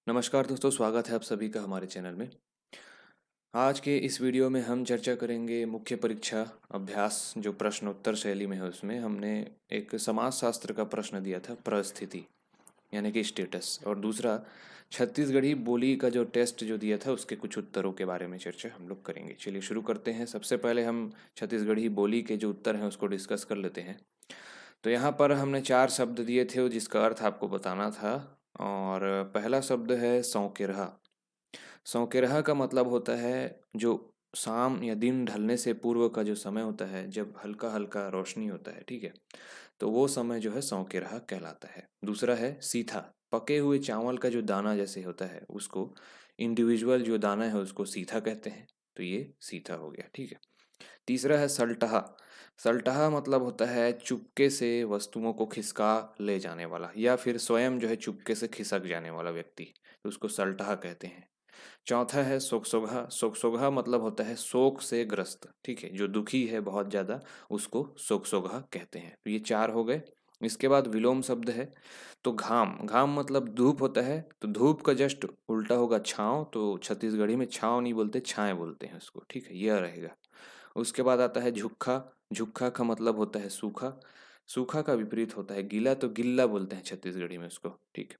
नमस्कार दोस्तों, स्वागत है आप सभी का हमारे चैनल में। आज के इस वीडियो में हम चर्चा करेंगे मुख्य परीक्षा अभ्यास जो प्रश्न उत्तर शैली में है। उसमें हमने एक समाजशास्त्र का प्रश्न दिया था, परिस्थिति यानी कि स्टेटस, और दूसरा छत्तीसगढ़ी बोली का जो टेस्ट जो दिया था उसके कुछ उत्तरों के बारे में चर्चा हम लोग करेंगे। चलिए शुरू करते हैं। सबसे पहले हम छत्तीसगढ़ी बोली के जो उत्तर हैं उसको डिस्कस कर लेते हैं। तो यहाँ पर हमने 4 शब्द दिए थे जिसका अर्थ आपको बताना था। और पहला शब्द है सौंकेरहा। सौंकेरहा का मतलब होता है जो शाम या दिन ढलने से पूर्व का जो समय होता है, जब हल्का हल्का रोशनी होता है, ठीक है, तो वो समय जो है सौंकेरहा कहलाता है। दूसरा है सीथा। पके हुए चावल का जो दाना जैसे होता है उसको, इंडिविजुअल जो दाना है उसको सीथा कहते हैं। तो ये सीथा हो गया, ठीक है। तीसरा है सलटहा। सलटहा मतलब होता है चुपके से वस्तुओं को खिसका ले जाने वाला, या फिर स्वयं जो है चुपके से खिसक जाने वाला व्यक्ति, तो उसको सलटहा कहते हैं। चौथा है सोगसोगहा। सोगसोगहा मतलब होता है शोक से ग्रस्त, ठीक है, जो दुखी है बहुत ज़्यादा, उसको सोगसोगहा कहते हैं। तो ये 4 हो गए। इसके बाद विलोम शब्द है। तो घाम। घाम मतलब धूप होता है, तो धूप का जस्ट उल्टा होगा छाँव, तो छत्तीसगढ़ी में छाँव नहीं बोलते, छाए बोलते हैं उसको, ठीक है, यह रहेगा। उसके बाद आता है झुक्खा। झुक्खा का मतलब होता है सूखा। सूखा का विपरीत होता है गीला, तो गिल्ला बोलते हैं छत्तीसगढ़ी में उसको, ठीक है।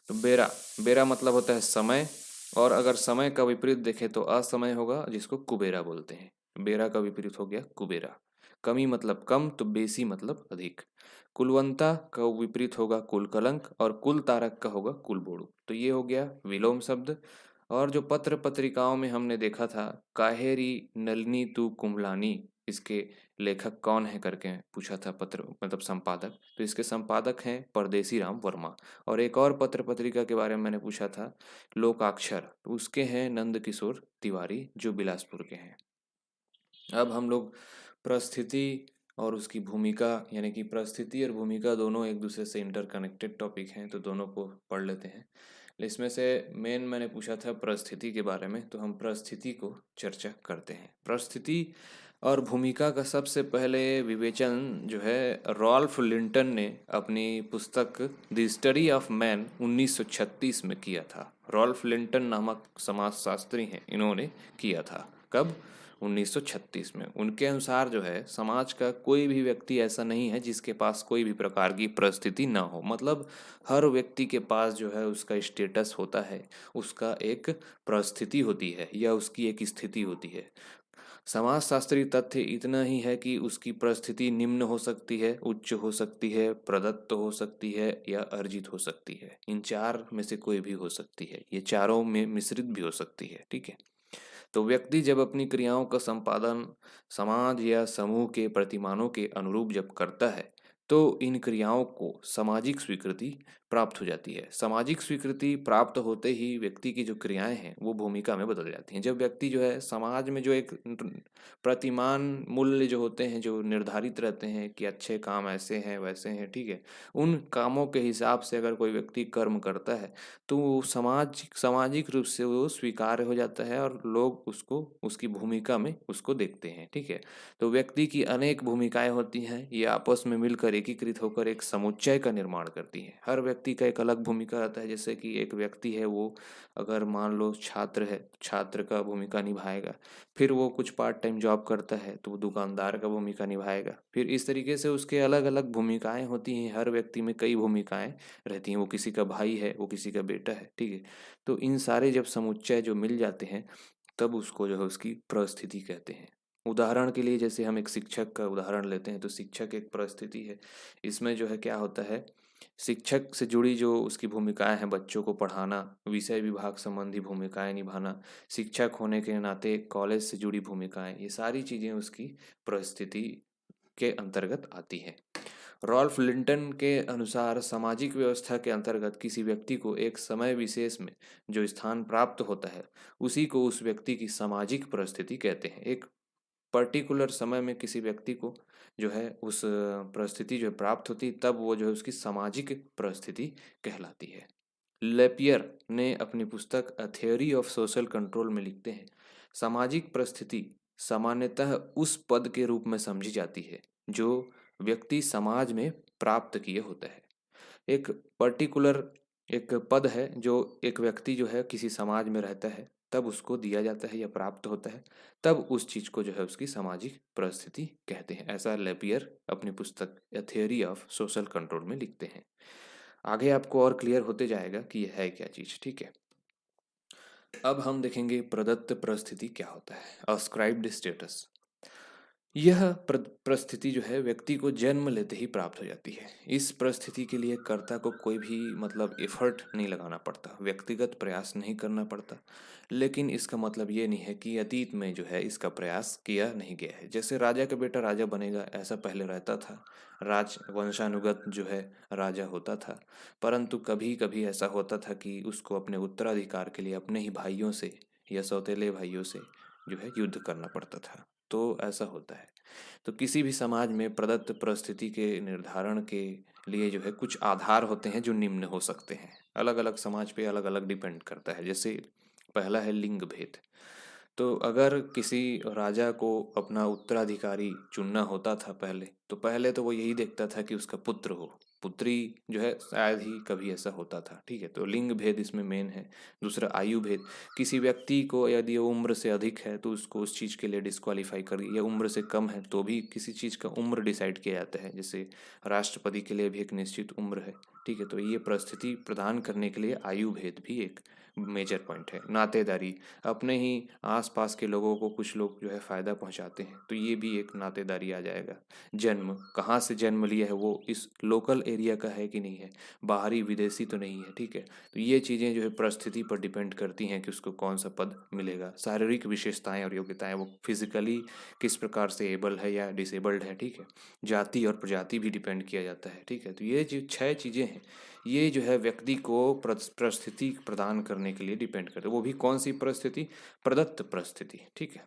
तो बेरा। बेरा मतलब होता है समय, और अगर समय का विपरीत देखें तो असमय होगा, जिसको कुबेरा बोलते हैं। बेरा का विपरीत हो गया कुबेरा। कमी मतलब कम, तो बेसी मतलब अधिक। कुलवंता का विपरीत होगा कुलकलंक, और कुल तारक का होगा कुलबोड़ू। तो ये हो गया विलोम शब्द। और जो पत्र पत्रिकाओं में हमने देखा था, काहेरी नलिनी तू कुंभलानी, इसके लेखक कौन है करके पूछा था, पत्र मतलब संपादक, तो इसके संपादक हैं परदेसी राम वर्मा। और एक और पत्र पत्रिका के बारे में मैंने पूछा था, लोकाक्षर, तो उसके हैं नंद किशोर तिवारी जो बिलासपुर के हैं। अब हम लोग परिस्थिति और उसकी भूमिका, यानी कि परिस्थिति और भूमिका दोनों एक दूसरे से इंटरकनेक्टेड टॉपिक हैं, तो दोनों को पढ़ लेते हैं। इसमें से मेन मैंने पूछा था परिस्थिति के बारे में, तो हम परिस्थिति को चर्चा करते हैं। परिस्थिति और भूमिका का सबसे पहले विवेचन जो है रॉल्फ लिंटन ने अपनी पुस्तक द स्टडी ऑफ मैन 1936 में किया था। रॉल्फ लिंटन नामक समाजशास्त्री हैं, इन्होंने किया था। कब? 1936 में। उनके अनुसार जो है समाज का कोई भी व्यक्ति ऐसा नहीं है जिसके पास कोई भी प्रकार की परिस्थिति ना हो। मतलब हर व्यक्ति के पास जो है उसका स्टेटस होता है, उसका एक परिस्थिति होती है या उसकी एक स्थिति होती है। समाजशास्त्री तथ्य इतना ही है कि उसकी परिस्थिति निम्न हो सकती है, उच्च हो सकती है, प्रदत्त हो सकती है या अर्जित हो सकती है। इन 4 में से कोई भी हो सकती है, ये चारों में मिश्रित भी हो सकती है, ठीक है। तो व्यक्ति जब अपनी क्रियाओं का संपादन समाज या समूह के प्रतिमानों के अनुरूप जब करता है, तो इन क्रियाओं को सामाजिक स्वीकृति प्राप्त हो जाती है। सामाजिक स्वीकृति प्राप्त होते ही व्यक्ति की जो क्रियाएं हैं वो भूमिका में बदल जाती हैं। जब व्यक्ति जो है समाज में जो एक प्रतिमान मूल्य जो होते हैं, जो निर्धारित रहते हैं कि अच्छे काम ऐसे हैं वैसे हैं, ठीक है, उन कामों के हिसाब से अगर कोई व्यक्ति कर्म करता है तो वो सामाजिक रूप से वो स्वीकार्य हो जाता है, और लोग उसको उसकी भूमिका में उसको देखते हैं, ठीक है। तो व्यक्ति की अनेक भूमिकाएं होती हैं, ये आपस में मिलकर एकीकृत होकर एक समुच्चय का निर्माण करती हैं। हर व्यक्ति का एक अलग भूमिका रहता है। जैसे कि एक व्यक्ति है, वो अगर मान लो छात्र है, छात्र का भूमिका निभाएगा। फिर वो कुछ पार्ट टाइम जॉब करता है तो वो दुकानदार का भूमिका निभाएगा। फिर इस तरीके से उसके अलग अलग भूमिकाएं होती हैं। हर व्यक्ति में कई भूमिकाएं रहती हैं। वो किसी का भाई है, वो किसी का बेटा है, ठीक है। तो इन सारे जब समुच्चय जो मिल जाते हैं, तब उसको जो है उसकी परिस्थिति कहते हैं। उदाहरण के लिए जैसे हम एक शिक्षक का उदाहरण लेते हैं, तो शिक्षक एक परिस्थिति है। इसमें जो है क्या होता है, शिक्षक से जुड़ी जो उसकी भूमिकाएं हैं, बच्चों को पढ़ाना, विषय विभाग संबंधी भूमिकाएं निभाना, शिक्षक होने के नाते कॉलेज से जुड़ी भूमिकाएं, ये सारी चीज़ें उसकी परिस्थिति के अंतर्गत आती हैं। रॉल्फ लिंटन के अनुसार सामाजिक व्यवस्था के अंतर्गत किसी व्यक्ति को एक समय विशेष में जो स्थान प्राप्त होता है, उसी को उस व्यक्ति की सामाजिक परिस्थिति कहते हैं। एक पर्टिकुलर समय में किसी व्यक्ति को जो है उस परिस्थिति जो है प्राप्त होती, तब वो जो है उसकी सामाजिक परिस्थिति कहलाती है। लेपियर ने अपनी पुस्तक a theory of social control में लिखते हैं, सामाजिक परिस्थिति सामान्यतः उस पद के रूप में समझी जाती है जो व्यक्ति समाज में प्राप्त किए होता है। एक पर्टिकुलर एक पद है जो एक व्यक्ति जो है किसी समाज में रहता है तब उसको दिया जाता है या प्राप्त होता है, तब उस चीज़ को जो है उसकी सामाजिक परिस्थिति कहते हैं। ऐसा लेपियर अपनी पुस्तक ए थियरी ऑफ सोशल कंट्रोल में लिखते हैं। आगे आपको और क्लियर होते जाएगा कि यह है क्या चीज़, ठीक है। अब हम देखेंगे प्रदत्त परिस्थिति क्या होता है, अस्क्राइब्ड स्टेटस। यह परिस्थिति जो है व्यक्ति को जन्म लेते ही प्राप्त हो जाती है। इस परिस्थिति के लिए कर्ता को कोई भी मतलब एफर्ट नहीं लगाना पड़ता, व्यक्तिगत प्रयास नहीं करना पड़ता। लेकिन इसका मतलब ये नहीं है कि अतीत में जो है इसका प्रयास किया नहीं गया है। जैसे राजा का बेटा राजा बनेगा ऐसा पहले रहता था, राज वंशानुगत जो है राजा होता था। परंतु कभी कभी ऐसा होता था कि उसको अपने उत्तराधिकार के लिए अपने ही भाइयों से या सौतेले भाइयों से जो है युद्ध करना पड़ता था। तो ऐसा होता है। तो किसी भी समाज में प्रदत्त परिस्थिति के निर्धारण के लिए जो है कुछ आधार होते हैं जो निम्न हो सकते हैं। अलग अलग समाज पे अलग अलग डिपेंड करता है। जैसे पहला है लिंग भेद। तो अगर किसी राजा को अपना उत्तराधिकारी चुनना होता था पहले, तो पहले तो वो यही देखता था कि उसका पुत्र हो, पुत्री जो है शायद ही कभी ऐसा होता था, ठीक है। तो लिंग भेद इसमें मेन है। दूसरा आयु भेद। किसी व्यक्ति को यदि वो उम्र से अधिक है तो उसको उस चीज़ के लिए डिस्क्वालीफाई कर, या उम्र से कम है तो भी किसी चीज़ का उम्र डिसाइड किया जाता है। जैसे राष्ट्रपति के लिए भी एक निश्चित उम्र है, ठीक है। तो ये परिस्थिति प्रदान करने के लिए आयु भेद भी एक मेजर पॉइंट है। नातेदारी, अपने ही आसपास के लोगों को कुछ लोग जो है फ़ायदा पहुंचाते हैं तो ये भी एक नातेदारी आ जाएगा। जन्म, कहाँ से जन्म लिया है, वो इस लोकल एरिया का है कि नहीं है, बाहरी विदेशी तो नहीं है, ठीक है। तो ये चीज़ें जो है परिस्थिति पर डिपेंड करती हैं कि उसको कौन सा पद मिलेगा। शारीरिक विशेषताएं और योग्यताएं, वो फिजिकली किस प्रकार से एबल है या डिसेबल्ड है, ठीक है। जाति और प्रजाति भी डिपेंड किया जाता है, ठीक है। तो ये जो 6 चीज़ें हैं ये जो है व्यक्ति को परिस्थिति प्रदान करने के लिए डिपेंड करते हैं। वो भी कौन सी परिस्थिति, प्रदत्त परिस्थिति, ठीक है।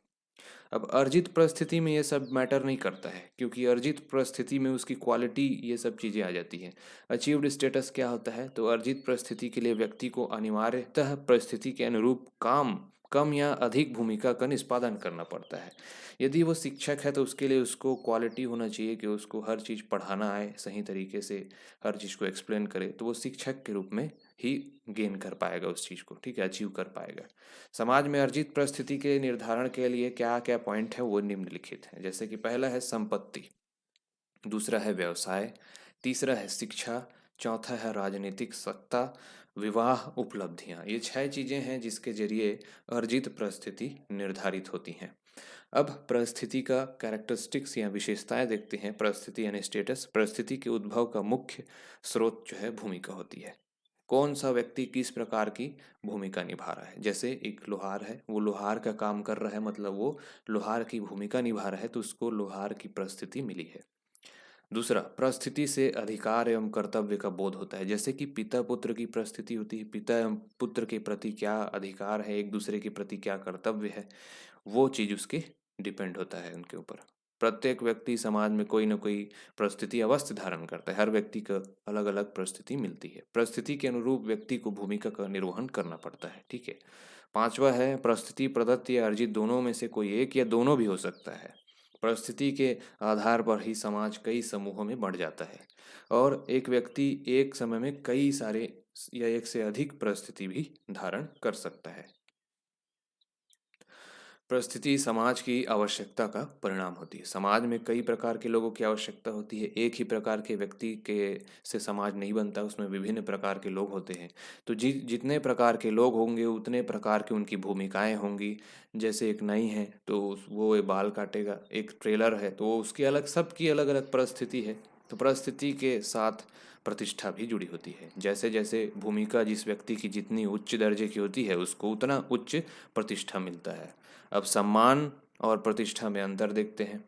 अब अर्जित परिस्थिति में ये सब मैटर नहीं करता है, क्योंकि अर्जित परिस्थिति में उसकी क्वालिटी ये सब चीज़ें आ जाती हैं। अचीव्ड स्टेटस क्या होता है, तो अर्जित परिस्थिति के लिए व्यक्ति को अनिवार्यतः परिस्थिति के अनुरूप काम कम या अधिक भूमिका का निष्पादन करना पड़ता है। यदि वो शिक्षक है तो उसके लिए उसको क्वालिटी होना चाहिए कि उसको हर चीज़ पढ़ाना आए सही तरीके से, हर चीज़ को एक्सप्लेन करे, तो वो शिक्षक के रूप में ही गेन कर पाएगा उस चीज़ को, ठीक है, अचीव कर पाएगा। समाज में अर्जित परिस्थिति के निर्धारण के लिए क्या क्या पॉइंट है वो निम्नलिखित है। जैसे कि पहला है संपत्ति, दूसरा है व्यवसाय, तीसरा है शिक्षा, चौथा है राजनीतिक सत्ता, विवाह, उपलब्धियां। ये 6 चीजें हैं जिसके जरिए अर्जित परिस्थिति निर्धारित होती हैं। अब परिस्थिति का कैरेक्टरिस्टिक्स या विशेषताएं देखते हैं। परिस्थिति यानी स्टेटस, परिस्थिति के उद्भव का मुख्य स्रोत जो है भूमिका होती है। कौन सा व्यक्ति किस प्रकार की भूमिका निभा रहा है। जैसे एक लोहार है, वो लोहार का काम कर रहा है, मतलब वो लोहार की भूमिका निभा रहा है, तो उसको लोहार की परिस्थिति मिली है। दूसरा, परिस्थिति से अधिकार एवं कर्तव्य का बोध होता है। जैसे कि पिता पुत्र की परिस्थिति होती है, पिता एवं पुत्र के प्रति क्या अधिकार है, एक दूसरे के प्रति क्या कर्तव्य है, वो चीज़ उसके डिपेंड होता है उनके ऊपर। प्रत्येक व्यक्ति समाज में कोई ना कोई परिस्थिति अवश्य धारण करता है। हर व्यक्ति का अलग अलग परिस्थिति मिलती है। परिस्थिति के अनुरूप व्यक्ति को भूमिका का निर्वहन करना पड़ता है, ठीक है। पांचवा है परिस्थिति प्रदत्त या अर्जित दोनों में से कोई एक या दोनों भी हो सकता है। परिस्थिति के आधार पर ही समाज कई समूहों में बढ़ जाता है और एक व्यक्ति एक समय में कई सारे या एक से अधिक परिस्थिति भी धारण कर सकता है। परिस्थिति समाज की आवश्यकता का परिणाम होती है। समाज में कई प्रकार के लोगों की आवश्यकता होती है। एक ही प्रकार के व्यक्ति के से समाज नहीं बनता, उसमें विभिन्न प्रकार के लोग होते हैं। तो जितने प्रकार के लोग होंगे उतने प्रकार की उनकी भूमिकाएं होंगी। जैसे एक नाई है तो वो बाल काटेगा, एक ट्रेलर है तो उसकी अलग, सबकी अलग अलग परिस्थिति है। तो परिस्थिति के साथ प्रतिष्ठा भी जुड़ी होती है। जैसे जैसे भूमिका जिस व्यक्ति की जितनी उच्च दर्जे की होती है उसको उतना उच्च प्रतिष्ठा मिलता है। अब सम्मान और प्रतिष्ठा में अंतर देखते हैं।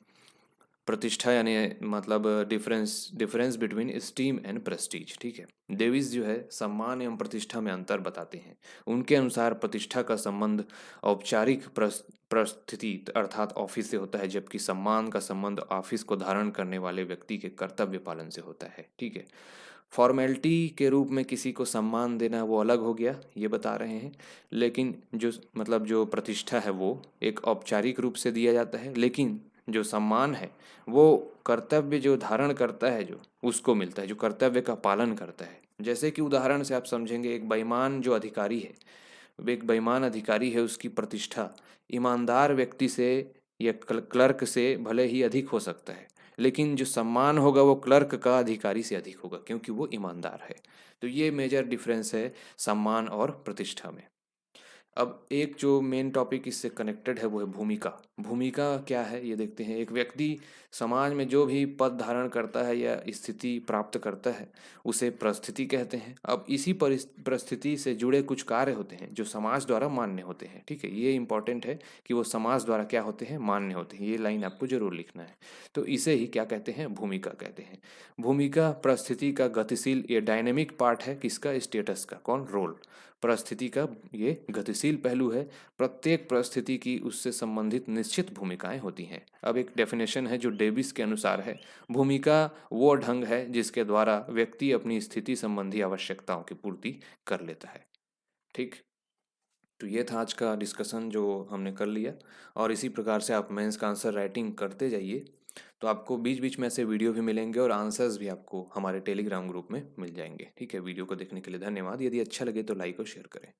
प्रतिष्ठा यानी मतलब difference difference between steam and Prestige, ठीक है। डेविस जो है सम्मान एवं प्रतिष्ठा में अंतर बताते हैं। उनके अनुसार प्रतिष्ठा का संबंध औपचारिक परिस्थिति अर्थात ऑफिस से होता है, जबकि सम्मान का संबंध ऑफिस को धारण करने वाले व्यक्ति के कर्तव्य पालन से होता है, ठीक है। फॉर्मेलिटी के रूप में किसी को सम्मान देना वो अलग हो गया, ये बता रहे हैं। लेकिन जो मतलब जो प्रतिष्ठा है वो एक औपचारिक रूप से दिया जाता है, लेकिन जो सम्मान है वो कर्तव्य जो धारण करता है, जो उसको मिलता है, जो कर्तव्य का पालन करता है। जैसे कि उदाहरण से आप समझेंगे, एक बेईमान जो अधिकारी है, एक बेईमान अधिकारी है, उसकी प्रतिष्ठा ईमानदार व्यक्ति से या क्लर्क से भले ही अधिक हो सकता है, लेकिन जो सम्मान होगा वो क्लर्क का अधिकारी से अधिक होगा, क्योंकि वो ईमानदार है। तो ये मेजर डिफरेंस है सम्मान और प्रतिष्ठा में। अब एक जो मेन टॉपिक इससे कनेक्टेड है वो है भूमिका। भूमिका क्या है ये देखते हैं। एक व्यक्ति समाज में जो भी पद धारण करता है या स्थिति प्राप्त करता है, उसे परिस्थिति कहते हैं। अब इसी परिस्थिति से जुड़े कुछ कार्य होते हैं जो समाज द्वारा मान्य होते हैं। ठीक है, ये इंपॉर्टेंट है कि वो समाज द्वारा क्या होते हैं, मान्य होते हैं। ये लाइन आपको जरूर लिखना है। तो इसे ही क्या कहते हैं, भूमिका कहते हैं। भूमिका परिस्थिति का गतिशील या डायनेमिक पार्ट है। किसका, स्टेटस का। कौन, रोल। परिस्थिति का ये गतिशील पहलू है। प्रत्येक परिस्थिति की उससे संबंधित निश्चित भूमिकाएं होती हैं। अब एक डेफिनेशन है जो डेविस के अनुसार है, भूमिका वो ढंग है जिसके द्वारा व्यक्ति अपनी स्थिति संबंधी आवश्यकताओं की पूर्ति कर लेता है। ठीक। तो ये था आज का डिस्कशन जो हमने कर लिया, और इसी प्रकार से आप मेंस का आंसर राइटिंग करते जाइए। तो आपको बीच बीच में ऐसे वीडियो भी मिलेंगे और आंसर्स भी आपको हमारे टेलीग्राम ग्रुप में मिल जाएंगे। ठीक है, वीडियो को देखने के लिए धन्यवाद। यदि अच्छा लगे तो लाइक और शेयर करें।